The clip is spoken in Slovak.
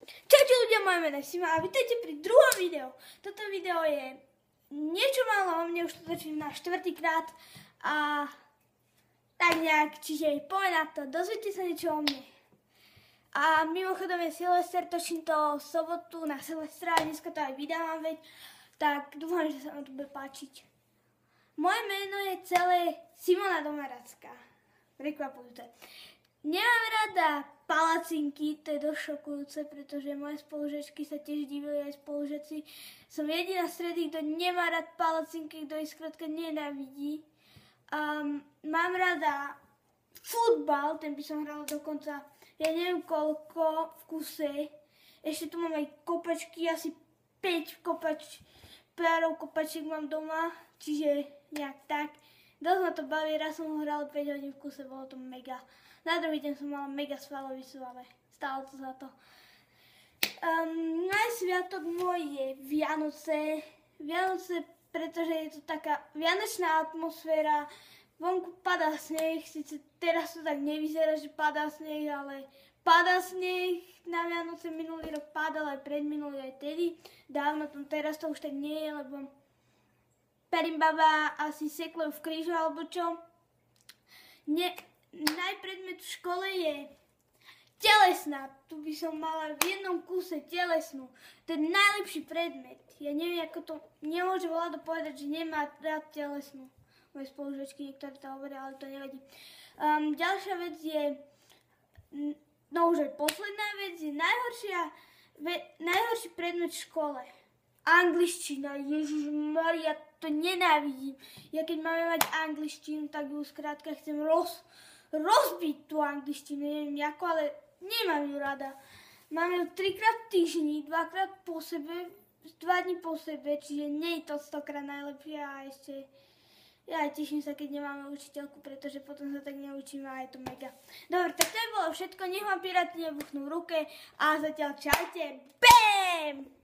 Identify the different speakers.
Speaker 1: Čaute ľudia, moje meno je Sima a vítajte pri druhom videu. Toto video je niečo málo o mne, už to točím na štvrtýkrát a tak nejak, čiže poďme na to, dozviete sa niečo o mne. A mimochodom je Silvester, točím to v sobotu na Silvestra a dneska to aj vydávam, veď, tak dúfam, že sa vám to bude páčiť. Moje meno je celé Simona Domaracká. Prekvapujúce. Nemám rada palacinky, to je dosť šokujúce, pretože moje spolužečky sa tiež divili, aj spolužeci. Som jediná z triedy, kto nemá rád palacinky, kto ich skrátka nenávidí. Mám rada futbal, ten by som hrala dokonca, ja neviem koľko v kuse. Ešte tu mám aj kopačky, asi 5 párov kopačiek mám doma, čiže nejak tak. Dosť ma to baví, raz som ho hrala 5 hodín v kuse, bolo to mega. Na druhý deň som mala mega svalový sval, ale stálo to za to. Najsviatok môj je Vianoce. Vianoce, pretože je to taká vianočná atmosféra. Vonku padá sneh, síce teraz to tak nevyzerá, že padá sneh, ale padá sneh. Na Vianoce minulý rok padal, aj predminulý, aj tedy. Dávno teraz to už tak nie je, lebo Perimbaba asi seklo v krížu, alebo čo. Najpredmet v škole je telesná. Tu by som mala v jednom kuse telesnú. To je najlepší predmet. Ja neviem, ako to nemôže Vlado povedať, že nemá rád telesnú. Moje spolužečky niektoré to hovoria, ale to nevadí. Ďalšia vec je, no už aj posledná vec je najhorší predmet v škole. Angličtina, Ježišmaria, to nenávidím. Ja keď máme mať angličtinu, tak ju skrátka chcem rozbiť tú angličtinu, neviem ako, ale nemám ju rada. Mám ju 3-krát v týždni, 2-krát po sebe, 2 dní po sebe, čiže nie je to 100-krát najlepšie a ešte ja aj teším sa, keď nemáme učiteľku, pretože potom sa tak neučíme a je to mega. Dobre, tak to je bolo všetko, nech vám piráti nebuchnú v ruke a zatiaľ čaute, BAM!